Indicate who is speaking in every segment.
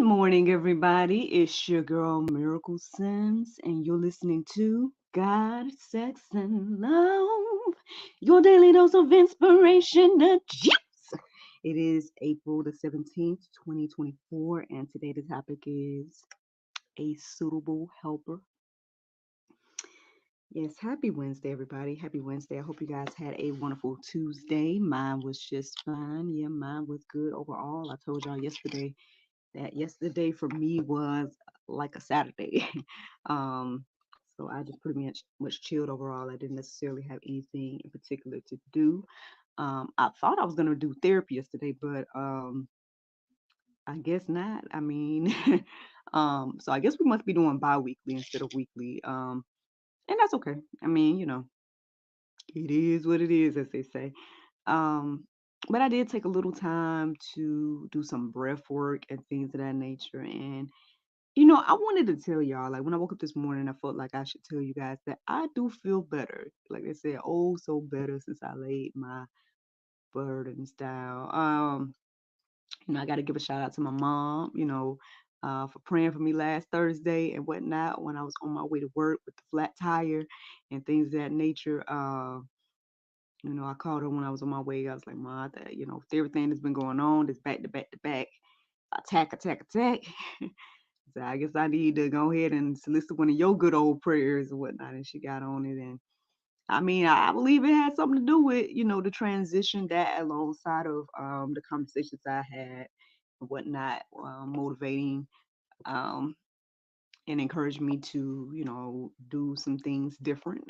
Speaker 1: morning, everybody. It's your girl, Miracle Sims, and you're listening to God, Sex, and Love, your daily dose of inspiration. The juice. It is April the 17th, 2024, and today the topic is a suitable helper. Yes, happy Wednesday, everybody. Happy Wednesday. I hope you guys had a wonderful Tuesday. Mine was just fine. Yeah, mine was good overall. I told y'all yesterday that yesterday for me was like a Saturday. um, so I just pretty much chilled overall. I didn't necessarily have anything in particular to do. I thought I was gonna do therapy yesterday, but I guess not. I mean, so I guess we must be doing bi-weekly instead of weekly. And that's okay. I mean, it is what it is, as they say. Um, but I did take a little time to do some breath work and things of that nature. And I wanted to tell y'all, like when I woke up this morning, I felt like I should tell you guys that I do feel better. Like they said, oh, so better since I laid my burdens down. I got to give a shout out to my mom, for praying for me last Thursday and whatnot when I was on my way to work with the flat tire and things of that nature. I called her when I was on my way. I was like, Ma, with everything that's been going on, this back to back to back, attack. So I guess I need to go ahead and solicit one of your good old prayers and whatnot. And she got on it. And I mean, I believe it had something to do with, the transition that alongside of the conversations I had and whatnot, motivating um, and encouraged me to, do some things different,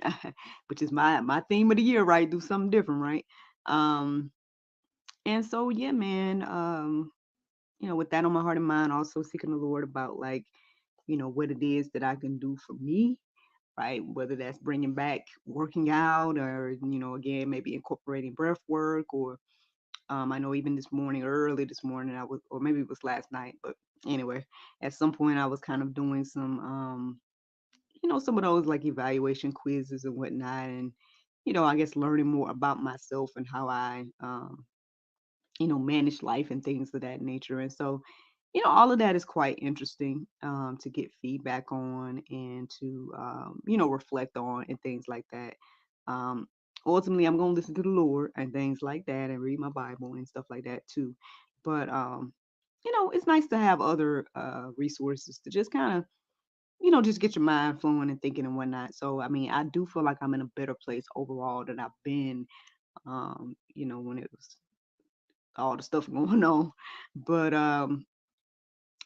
Speaker 1: which is my theme of the year, right? Do something different, right? Um, and so, yeah, man, with that on my heart and mind, also seeking the Lord about like, what it is that I can do for me, right? Whether that's bringing back working out or, again, maybe incorporating breath work or I know even early this morning, I was, or maybe it was last night, but anyway, at some point I was kind of doing some, some of those like evaluation quizzes and whatnot. And, I guess learning more about myself and how I, manage life and things of that nature. And so, all of that is quite interesting to get feedback on and to, reflect on and things like that. Um, Ultimately, I'm going to listen to the Lord and things like that and read my Bible and stuff like that too. But, it's nice to have other resources to just kind of, just get your mind flowing and thinking and whatnot. So, I mean, I do feel like I'm in a better place overall than I've been, when it was all the stuff going on. But,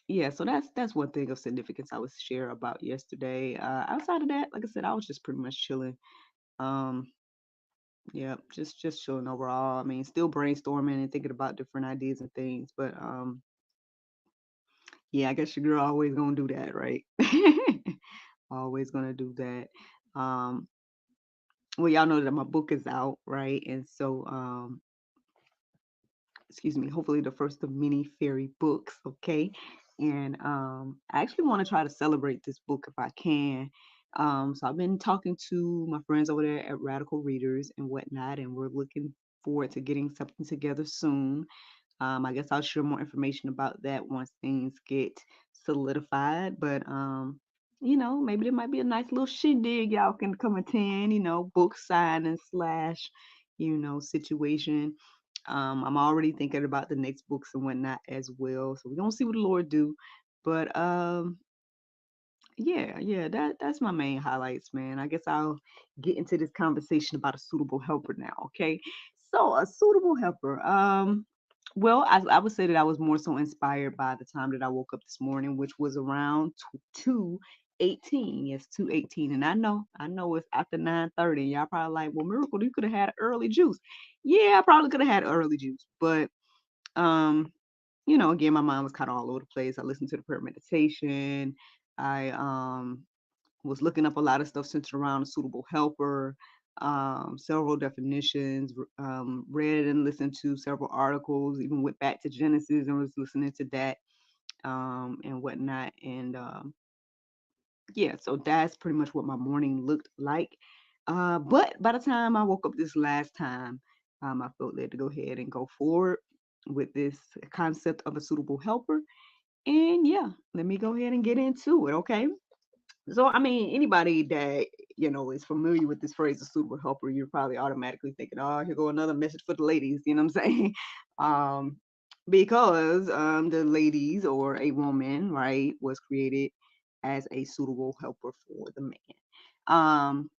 Speaker 1: yeah, so that's one thing of significance I would share about yesterday. Outside of that, like I said, I was just pretty much chilling. Um, yeah, just chilling overall. I mean, still brainstorming and thinking about different ideas and things, but yeah, I guess your girl always gonna do that, right? Always gonna do that. Um, well, y'all know that my book is out, right? And so, excuse me, hopefully the first of many fairy books, okay? And I actually want to try to celebrate this book if I can. So I've been talking to my friends over there at Radical Readers and whatnot, and we're looking forward to getting something together soon. I guess I'll share more information about that once things get solidified. But maybe there might be a nice little shindig y'all can come attend. Book signing slash, situation. I'm already thinking about the next books and whatnot as well. So we're gonna see what the Lord do. But yeah, that's my main highlights, man. I guess I'll get into this conversation about a suitable helper now. Okay, so a suitable helper. Well, I would say that I was more so inspired by the time that I woke up this morning, which was around 2:18. Yes, 2:18. And I know it's after 9:30. Y'all probably like, well, Miracle, you could have had early juice. Yeah, I probably could have had early juice, but um, again, my mind was kind of all over the place. I listened to the prayer meditation. I was looking up a lot of stuff centered around a suitable helper, several definitions, read and listened to several articles, even went back to Genesis and was listening to that and whatnot. And yeah, so that's pretty much what my morning looked like. But by the time I woke up this last time, I felt led to go ahead and go forward with this concept of a suitable helper. And yeah, let me go ahead and get into it, okay? So, I mean, anybody that is familiar with this phrase, a suitable helper, you're probably automatically thinking, "Oh, here go another message for the ladies." You know what I'm saying? Um, because the ladies or a woman, right, was created as a suitable helper for the man. Um,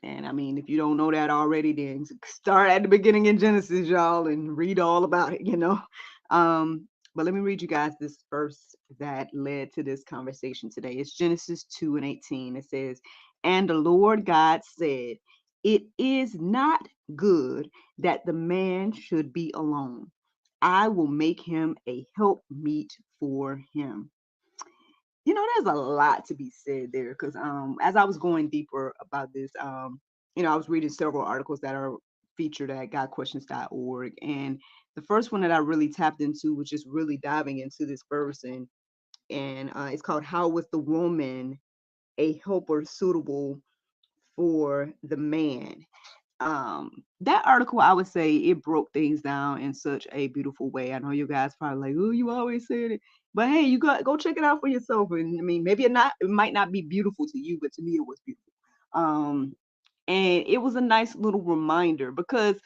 Speaker 1: and I mean, if you don't know that already, then start at the beginning in Genesis, y'all, and read all about it. Um, but let me read you guys this verse that led to this conversation today. It's Genesis 2:18. It says, "And the Lord God said, it is not good that the man should be alone. I will make him a helpmeet for him." There's a lot to be said there because as I was going deeper about this, I was reading several articles that are featured at gotquestions.org. And the first one that I really tapped into was just really diving into this verse, and it's called "How Was the Woman a Helper Suitable for the Man?" That article, I would say, it broke things down in such a beautiful way. I know you guys probably like, "Oh, you always said it," but hey, you got go check it out for yourself. And I mean, maybe it might not be beautiful to you, but to me it was beautiful. And it was a nice little reminder because,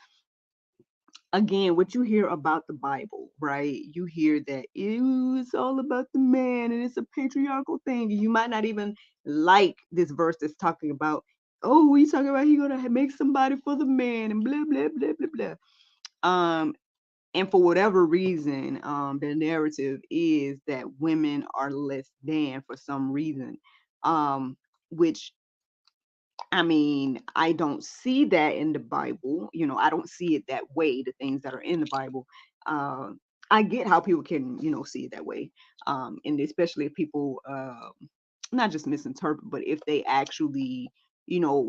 Speaker 1: again, what you hear about the Bible, right? You hear that, ew, it's all about the man and it's a patriarchal thing. You might not even like this verse that's talking about, "Oh, we talking about he gonna make somebody for the man," and blah blah blah blah blah. And for whatever reason, the narrative is that women are less than for some reason, which, I mean, I don't see that in the Bible. I don't see it that way, the things that are in the Bible. Uh, I get how people can, see it that way. And especially if people, not just misinterpret, but if they actually,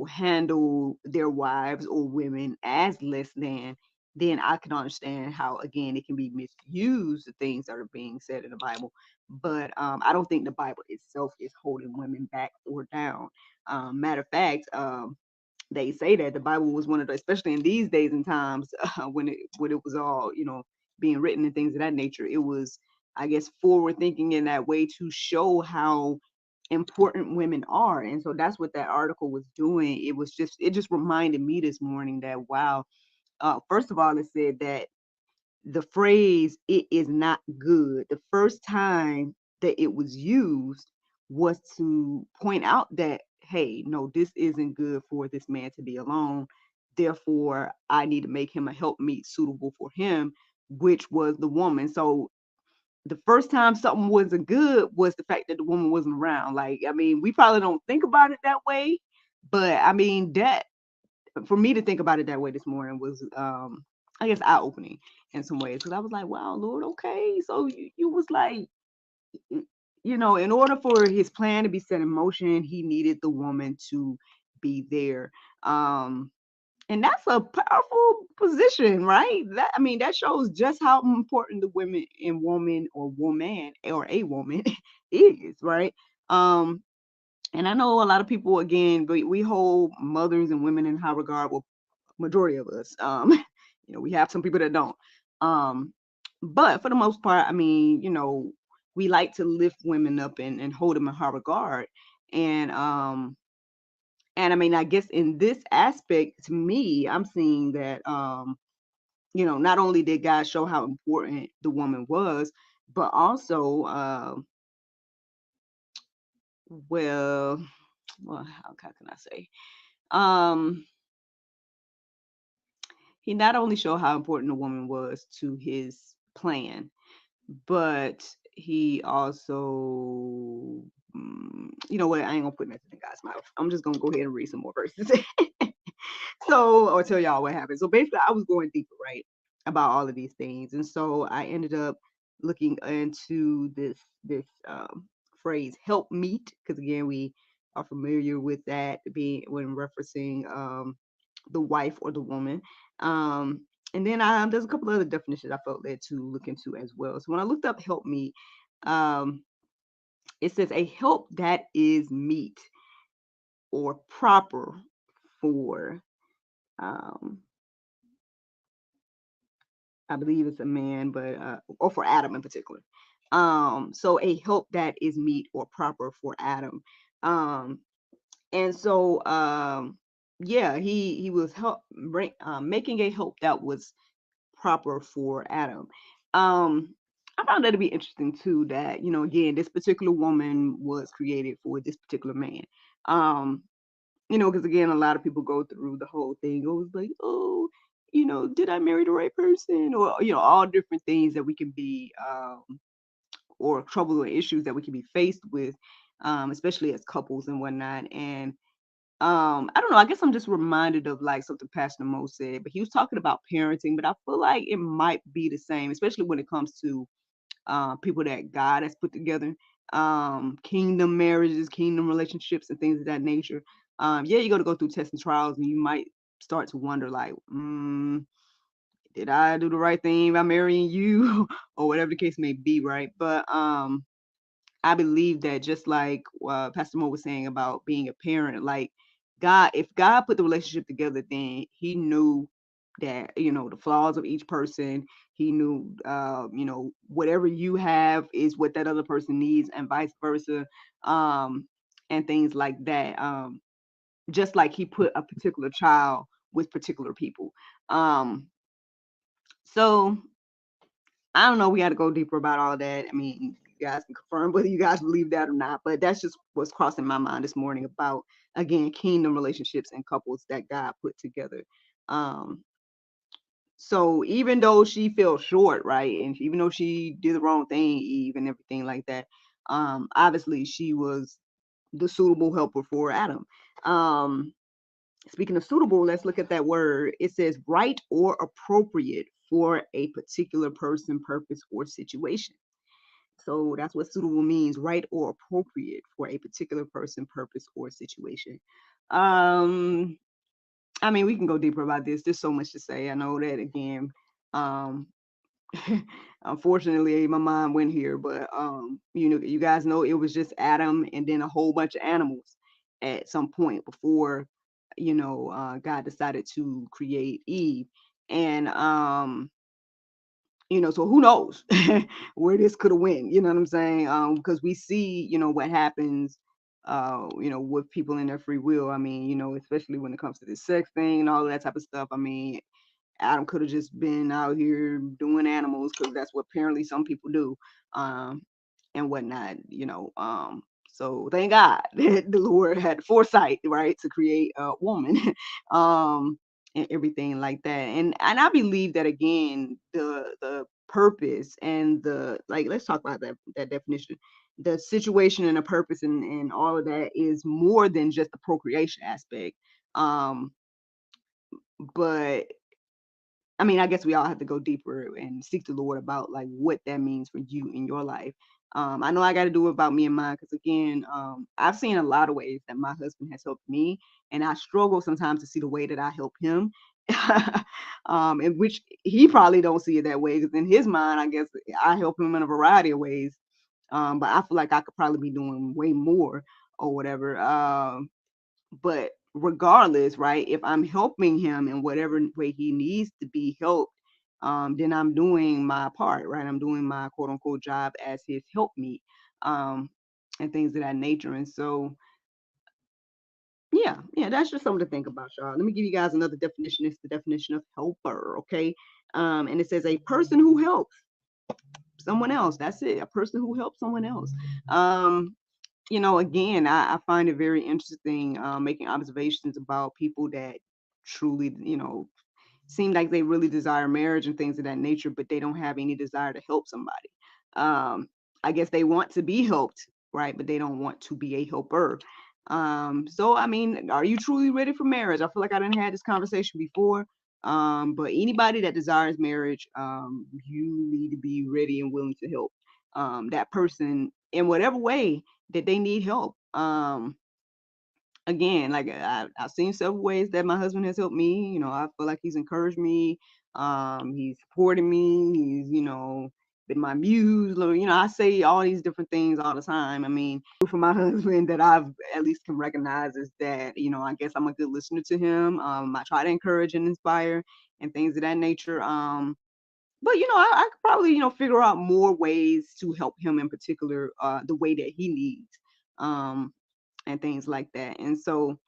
Speaker 1: handle their wives or women as less than, then I can understand how, again, it can be misused, the things that are being said in the Bible. But I don't think the Bible itself is holding women back or down. Matter of fact, they say that the Bible was one of the, especially in these days and times, when it was all being written and things of that nature. It was, I guess, forward thinking in that way to show how important women are. And so that's what that article was doing. It just reminded me this morning that, wow. First of all, it said that the phrase "it is not good," the first time that it was used was to point out that, hey, no, this isn't good for this man to be alone. Therefore, I need to make him a helpmeet suitable for him, which was the woman. So the first time something wasn't good was the fact that the woman wasn't around. Like, I mean, we probably don't think about it that way, but I mean, that for me to think about it that way this morning was, I guess, eye opening in some ways, because I was like, wow, Lord, okay, so you was like, in order for his plan to be set in motion, he needed the woman to be there. um and that's a powerful position, right? That, I mean, that shows just how important the women and woman or a woman is, right? um and I know a lot of people, again, we hold mothers and women in high regard. Well, majority of us. We have some people that don't. Um, but for the most part, I mean, we like to lift women up and hold them in high regard. And and I mean, I guess in this aspect, to me, I'm seeing that, not only did God show how important the woman was, but also, well, how can I say? Um, he not only showed how important the woman was to his plan, but he also, you know what? I ain't gonna put nothing in God's mouth. I'm just gonna go ahead and read some more verses. So, or tell y'all what happened. So basically, I was going deeper, right, about all of these things, and so I ended up looking into this phrase "help meet," because again, we are familiar with that being when referencing the wife or the woman. Um, and then there's a couple other definitions I felt led to look into as well. So when I looked up "help meet," um, it says a help that is meet or proper for. Um, I believe it's a man, but or for Adam in particular. So a help that is meet or proper for Adam. Um, and so yeah, he was making a help that was proper for Adam. I found that to be interesting too, that, again, this particular woman was created for this particular man. Um, because again, a lot of people go through the whole thing. It was like, oh, did I marry the right person? Or, all different things that we can be, or trouble or issues that we can be faced with, especially as couples and whatnot. And I don't know, I guess I'm just reminded of like something Pastor Mo said, but he was talking about parenting, but I feel like it might be the same, especially when it comes to people that God has put together, kingdom marriages, kingdom relationships, and things of that nature. Yeah, you're gonna go through tests and trials, and you might start to wonder, like, did I do the right thing by marrying you, or whatever the case may be, right? But I believe that, just like Pastor Mo was saying about being a parent, like if God put the relationship together, then He knew that, the flaws of each person. He knew, whatever you have is what that other person needs, and vice versa, and things like that. Just like He put a particular child with particular people. Um, so I don't know. We got to go deeper about all that. I mean, you guys can confirm whether you guys believe that or not, but that's just what's crossing my mind this morning about, again, kingdom relationships and couples that God put together. Um, so even though she fell short, right, and even though she did the wrong thing, Eve, and everything like that, obviously she was the suitable helper for Adam. Um, Speaking of suitable, let's look at that word. It says right or appropriate for a particular person, purpose, or situation. So that's what suitable means, right or appropriate for a particular person, purpose, or situation. Um, I mean, we can go deeper about this. There's so much to say. I know that, again. Um, Unfortunately, my mind went here, but you guys know it was just Adam and then a whole bunch of animals at some point before, God decided to create Eve. And so who knows where this could have went, you know what I'm saying? Because we see, what happens, with people in their free will. I mean, especially when it comes to this sex thing and all of that type of stuff. I mean, Adam could have just been out here doing animals, because that's what apparently some people do, and whatnot, so thank God that the Lord had foresight, right, to create a woman, and everything like that. And I believe that, again, the purpose and the, like, let's talk about that definition. The situation and the purpose and all of that is more than just the procreation aspect. Um, but I mean, I guess we all have to go deeper and seek the Lord about, like, what that means for you in your life. I know I got to do it about me and mine, because, again, I've seen a lot of ways that my husband has helped me, and I struggle sometimes to see the way that I help him, in which he probably don't see it that way, because in his mind, I guess I help him in a variety of ways. But I feel like I could probably be doing way more or whatever. But regardless, right, if I'm helping him in whatever way he needs to be helped, then I'm doing my part, right? I'm doing my quote unquote job as his helpmeet, um, and things of that nature. And so, yeah, that's just something to think about, y'all. Let me give you guys another definition. It's the definition of helper, okay? And it says a person who helps someone else. That's it, a person who helps someone else. Again, I find it very interesting, making observations about people that truly, seem like they really desire marriage and things of that nature, but they don't have any desire to help somebody. Um, I guess they want to be helped, right? But they don't want to be a helper. So, I mean, are you truly ready for marriage? I feel like I didn't have this conversation before. But anybody that desires marriage, you need to be ready and willing to help that person in whatever way that they need help. Again, like, I've seen several ways that my husband has helped me. I feel like he's encouraged me. He's supported me. He's, been my muse. I say all these different things all the time. I mean, for my husband that I've at least can recognize is that, I guess I'm a good listener to him. I try to encourage and inspire and things of that nature. but I could probably figure out more ways to help him in particular, the way that he needs, um, and things like that. And so,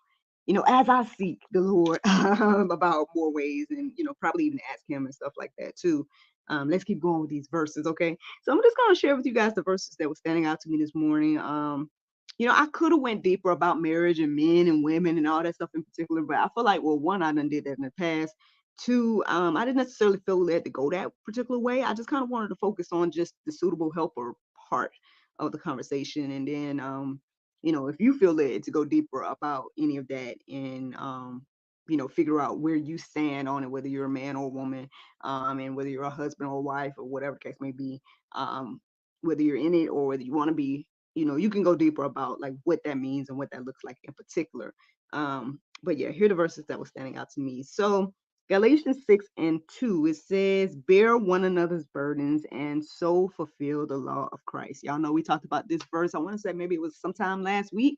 Speaker 1: as I seek the Lord about more ways, and probably even ask him and stuff like that too. Let's keep going with these verses, okay? So I'm just gonna share with you guys the verses that were standing out to me this morning. I could have went deeper about marriage and men and women and all that stuff in particular, but I feel like, well, one, I done did that in the past. Two, I didn't necessarily feel led to go that particular way. I just kind of wanted to focus on just the suitable helper part of the conversation, and then if you feel led to go deeper about any of that, and figure out where you stand on it, whether you're a man or a woman, and whether you're a husband or wife or whatever the case may be, um, whether you're in it or whether you want to be, you can go deeper about like what that means and what that looks like in particular. But yeah, here are the verses that were standing out to me. So Galatians 6:2, it says, bear one another's burdens and so fulfill the law of Christ. Y'all know we talked about this verse. I want to say maybe it was sometime last week.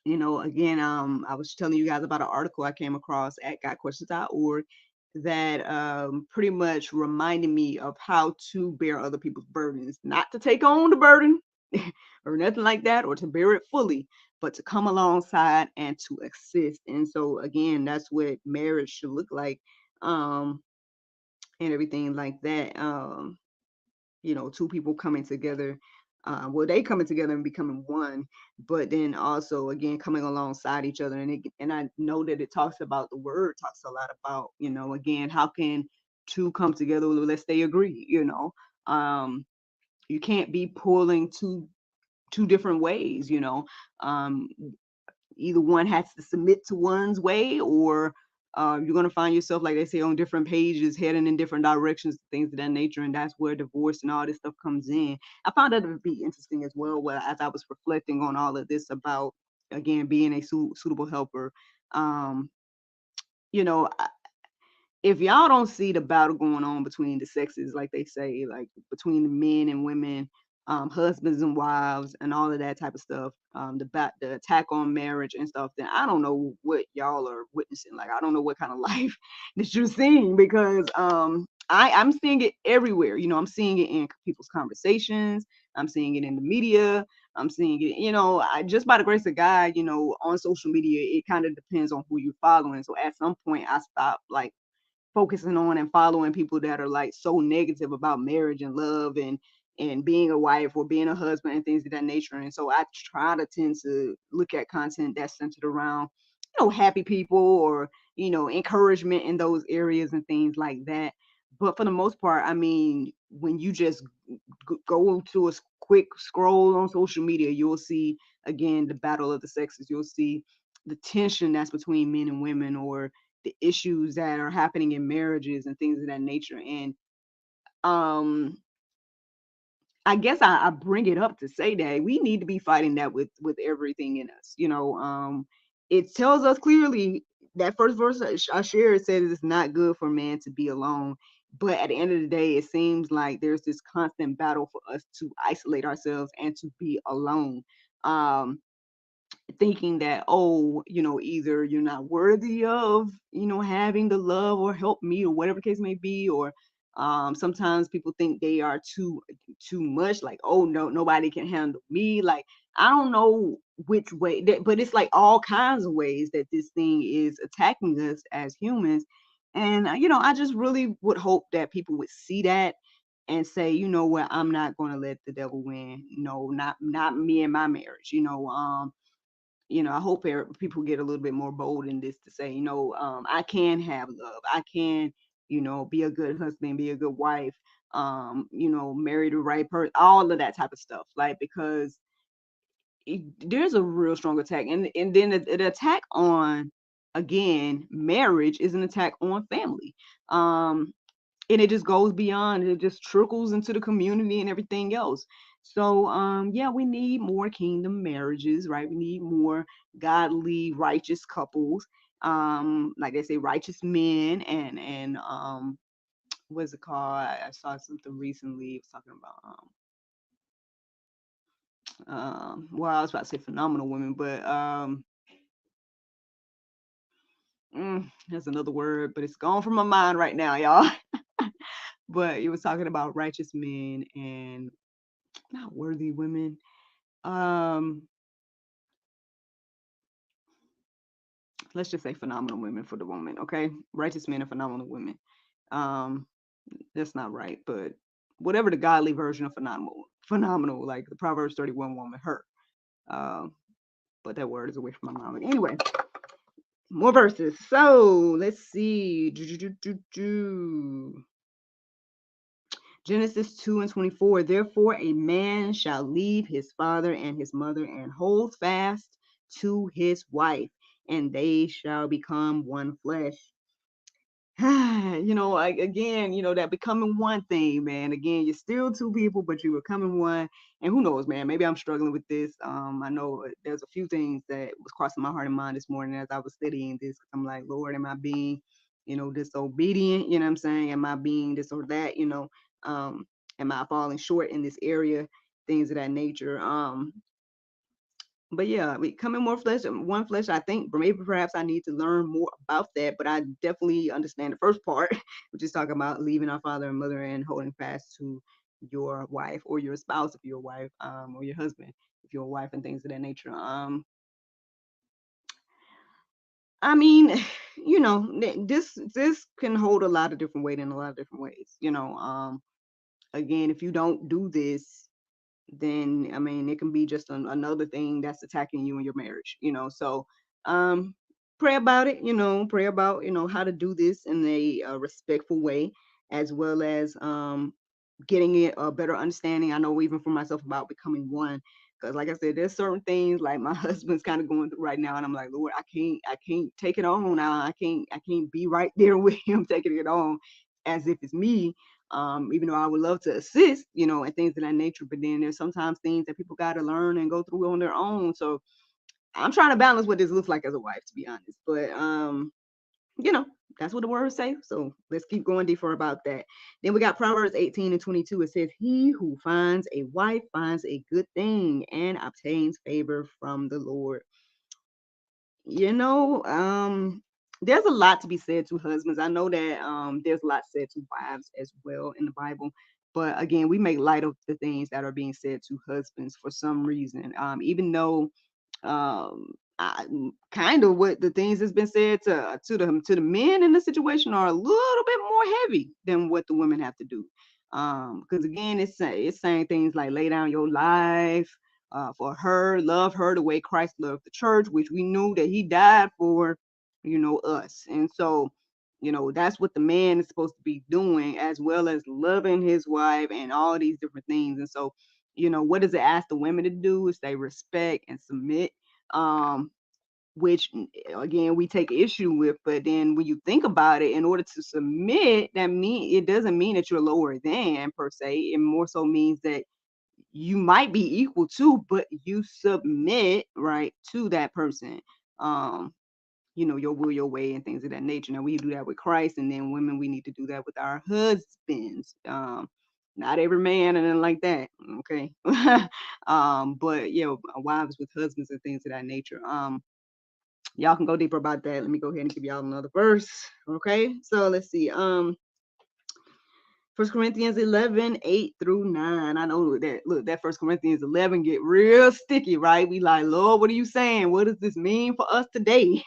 Speaker 1: Again, I was telling you guys about an article I came across at gotquestions.org that pretty much reminded me of how to bear other people's burdens, not to take on the burden or nothing like that, or to bear it fully, but to come alongside and to assist. And so again, that's what marriage should look like, and everything like that. Two people coming together, well, they coming together and becoming one, but then also again coming alongside each other. And I know that it talks about, the word talks a lot about, again, how can two come together unless they agree. You can't be pulling two different ways. um Either one has to submit to one's way, or you're going to find yourself, like they say, on different pages, heading in different directions, things of that nature. And that's where divorce and all this stuff comes in. I found that to be interesting as well, as I was reflecting on all of this about, again, being a suitable helper. Um, you know, if y'all don't see the battle going on between the sexes, like they say, like between the men and women, husbands and wives, and all of that type of stuff, the attack on marriage and stuff, then I don't know what y'all are witnessing. Like, I don't know what kind of life that you're seeing, because I'm seeing it everywhere. I'm seeing it in people's conversations. I'm seeing it in the media. I'm seeing it, just by the grace of God, on social media. It kind of depends on who you're following. So at some point, I stopped like focusing on and following people that are like so negative about marriage and love, and being a wife or being a husband and things of that nature. And so I try to tend to look at content that's centered around, happy people, or encouragement in those areas and things like that. But for the most part, I mean, when you just go to a quick scroll on social media, you'll see again the battle of the sexes. You'll see the tension that's between men and women, or the issues that are happening in marriages and things of that nature. And um I guess I bring it up to say that we need to be fighting that with everything in us. It tells us clearly, that first verse I shared says it's not good for man to be alone. But at the end of the day, it seems like there's this constant battle for us to isolate ourselves and to be alone. Um, Thinking that, oh, either you're not worthy of, having the love or help me, or whatever the case may be, or sometimes people think they are too much, like, oh no, nobody can handle me. Like, I don't know which way but it's like all kinds of ways that this thing is attacking us as humans. And I just really would hope that people would see that and say, you know what, I'm not going to let the devil win. No, not me and my marriage. I hope people get a little bit more bold in this, to say, I can have love. I can, be a good husband, be a good wife, marry the right person, all of that type of stuff. Like, because there's a real strong attack. And then the attack on, again, marriage is an attack on family. And it just goes beyond, it just trickles into the community and everything else. So yeah, we need more kingdom marriages, right? We need more godly, righteous couples, like they say, righteous men. And what's it called? I saw something recently, it was talking about well, I was about to say phenomenal women, but that's another word, but it's gone from my mind right now, y'all. but it was talking about righteous men and not worthy women. Um, let's just say phenomenal women for the woman, okay? Righteous men and phenomenal women. Um, that's not right, but whatever the godly version of phenomenal, like the Proverbs 31 woman, her. Um, but that word is away from my mind. But anyway, more verses. So let's see. Genesis 2:24. Therefore, a man shall leave his father and his mother and hold fast to his wife, and they shall become one flesh. Again, that becoming one thing, man. Again, you're still two people, but you're becoming one. And who knows, man? Maybe I'm struggling with this. I know there's a few things that was crossing my heart and mind this morning as I was studying this. I'm like, Lord, am I being, disobedient? You know what I'm saying? Am I being this or that? Am I falling short in this area? Things of that nature. But yeah, becoming more flesh, one flesh. I think maybe perhaps I need to learn more about that. But I definitely understand the first part, which is talking about leaving our father and mother and holding fast to your wife or your spouse if you're a wife, or your husband if you're a wife, and things of that nature. I mean, this can hold a lot of different weight in a lot of different ways. Again, if you don't do this, then I mean it can be just another thing that's attacking you in your marriage, So um pray about it, pray about how to do this in a respectful way, as well as getting it a better understanding. I know even for myself about becoming one, because like I said, there's certain things like my husband's kind of going through right now, and I'm like, Lord, I can't take it on now. I can't be right there with him taking it on as if it's me. Even though I would love to assist, and things of that nature, but then there's sometimes things that people got to learn and go through on their own. So I'm trying to balance what this looks like as a wife, to be honest. But you know, that's what the words say. So let's keep going deeper about that. Then we got Proverbs 18:22. It says, he who finds a wife finds a good thing and obtains favor from the Lord. You know, there's a lot to be said to husbands. I know that there's a lot said to wives as well in the Bible. But again, we make light of the things that are being said to husbands for some reason. Even though kind of what the things that's been said to the men in the situation are a little bit more heavy than what the women have to do. Because again, it's saying things like lay down your life for her, love her the way Christ loved the church, which we knew that he died for, us. And so, that's what the man is supposed to be doing, as well as loving his wife and all these different things. And so, what does it ask the women to do? Is they respect and submit, which again we take issue with. But then when you think about it, in order to submit, it doesn't mean that you're lower than per se. It more so means that you might be equal to, but you submit right to that person. Um, your will, your way, and things of that nature. Now we do that with Christ, and then women, we need to do that with our husbands. Not every man and then like that, okay. But wives with husbands and things of that nature. Y'all can go deeper about that. Let me go ahead and give y'all another verse. Okay, so let's see. 1 Corinthians 11:8-9. I know that 1 Corinthians 11 get real sticky, right? We like, Lord, what are you saying? What does this mean for us today?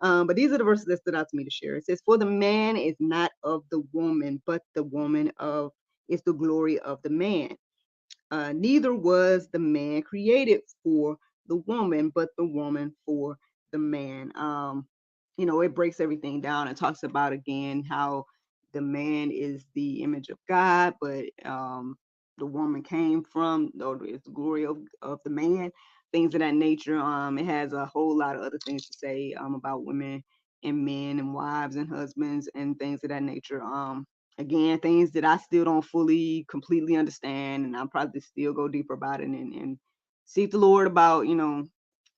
Speaker 1: But these are the verses that stood out to me to share. It says, for the man is not of the woman, but the woman is the glory of the man. Neither was the man created for the woman, but the woman for the man. It breaks everything down and talks about again how the man is the image of God, but the woman came from, or it's the glory of the man, things of that nature. It has a whole lot of other things to say about women and men and wives and husbands and things of that nature. Again, things that I still don't fully completely understand, and I'll probably still go deeper about it and seek the Lord about,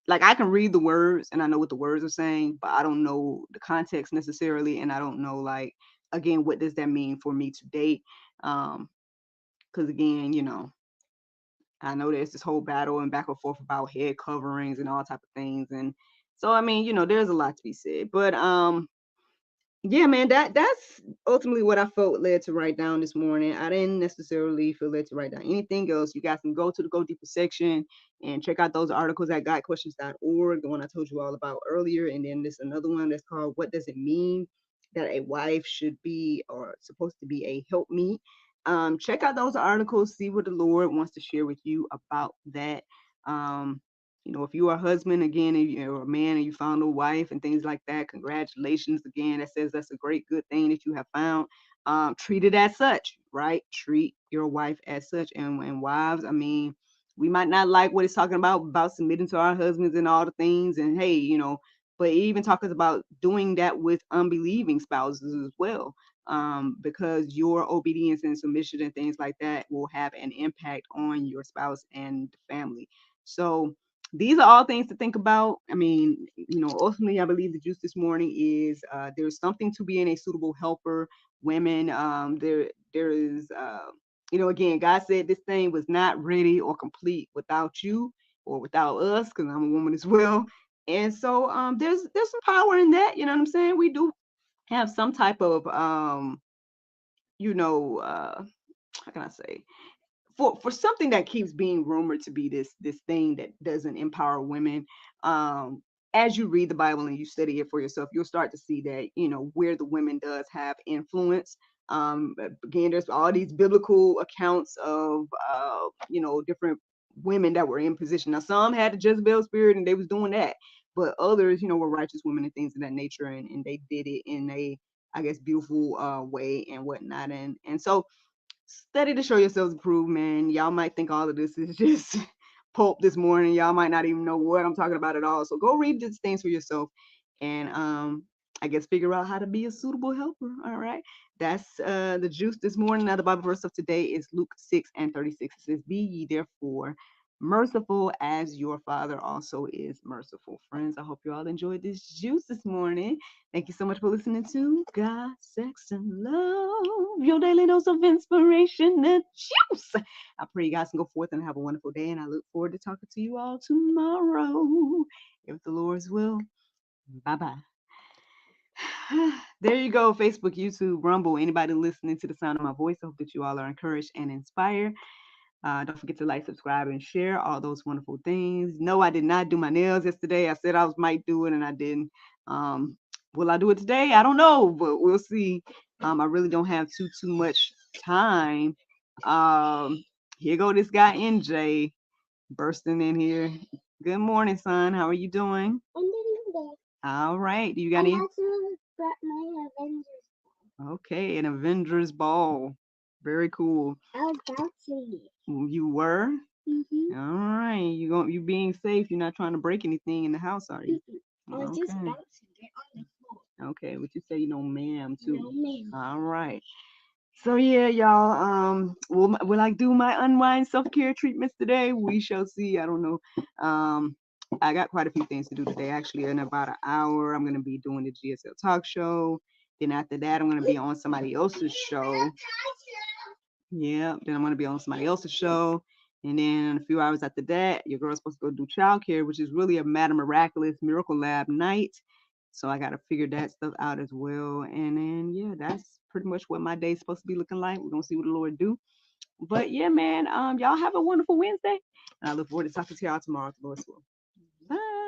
Speaker 1: like I can read the words and I know what the words are saying, but I don't know the context necessarily, and I don't know, like, again, what does that mean for me to date? Because again, I know there's this whole battle and back and forth about head coverings and all type of things, and so I mean, there's a lot to be said, but yeah, man, that's ultimately what I felt led to write down this morning. I didn't necessarily feel led to write down anything else. You guys can go to the Go Deeper section and check out those articles at gotquestions.org, the one I told you all about earlier. And then there's another one that's called What Does It Mean That a Wife Should Be or Supposed to Be a Helpmeet? Check out those articles, see what the Lord wants to share with you about that. Um, if you are a husband again, and you're a man and you found a wife and things like that, congratulations again. That says that's a great, good thing that you have found. Treat it as such, right? Treat your wife as such. And wives, I mean, we might not like what it's talking about submitting to our husbands and all the things. And hey, but it even talks about doing that with unbelieving spouses as well. Because your obedience and submission and things like that will have an impact on your spouse and family. So these are all things to think about. I mean, ultimately, I believe the juice this morning is there's something to being a suitable helper. Women, there is, again, God said this thing was not ready or complete without you or without us, because I'm a woman as well. And so there's some power in that. You know what I'm saying? We do have some type of how can I say, for something that keeps being rumored to be this thing that doesn't empower women. um as you read the Bible and you study it for yourself, you'll start to see that where the women does have influence. Again, there's all these biblical accounts of different women that were in position. Now some had the Jezebel spirit and they was doing that, but others were righteous women and things of that nature, and they did it in a, I guess, beautiful way and whatnot. And so study to show yourselves approved, man. Y'all might think all of this is just pulp this morning. Y'all might not even know what I'm talking about at all. So go read these things for yourself and I guess figure out how to be a suitable helper. All right. That's the juice this morning. Now the Bible verse of today is Luke 6:36. It says, Be ye therefore merciful as your Father also is merciful. Friends, I hope you all enjoyed this juice this morning. Thank you so much for listening to God, Sex, and Love, your daily dose of inspiration and juice. I pray you guys can go forth and have a wonderful day, and I look forward to talking to you all tomorrow, if the Lord's will. Bye-bye. There you go, Facebook, YouTube, Rumble, anybody listening to the sound of my voice. I hope that you all are encouraged and inspired. Don't forget to like, subscribe, and share all those wonderful things. No, I did not do my nails yesterday. I said I might do it, and I didn't. Um, will I do it today? I don't know, but we'll see. I really don't have too much time. Um, Here go this guy NJ bursting in here. Good morning, son. How are you doing? I'm doing good. All right. Do you got any? I also got my Avengers. Okay, an Avengers ball. Very cool. I was bouncing it. You were? Mm-hmm. All right. You being safe. You're not trying to break anything in the house, are you? Mm-hmm. I was just bouncing it on the floor. Okay, but you say ma'am too. No, ma'am. All right. So yeah, y'all. Will I do my unwind self-care treatments today? We shall see. I don't know. I got quite a few things to do today. Actually, in about an hour, I'm gonna be doing the GSL talk show. Then after that, I'm gonna be on somebody else's show. Yeah, then I'm gonna be on somebody else's show. And then a few hours after that, your girl's supposed to go do childcare, which is really a Madam Miraculous Miracle Lab night. So I gotta figure that stuff out as well. And then yeah, that's pretty much what my day's supposed to be looking like. We're gonna see what the Lord do. But yeah, man, y'all have a wonderful Wednesday. And I look forward to talking to y'all tomorrow. Bye.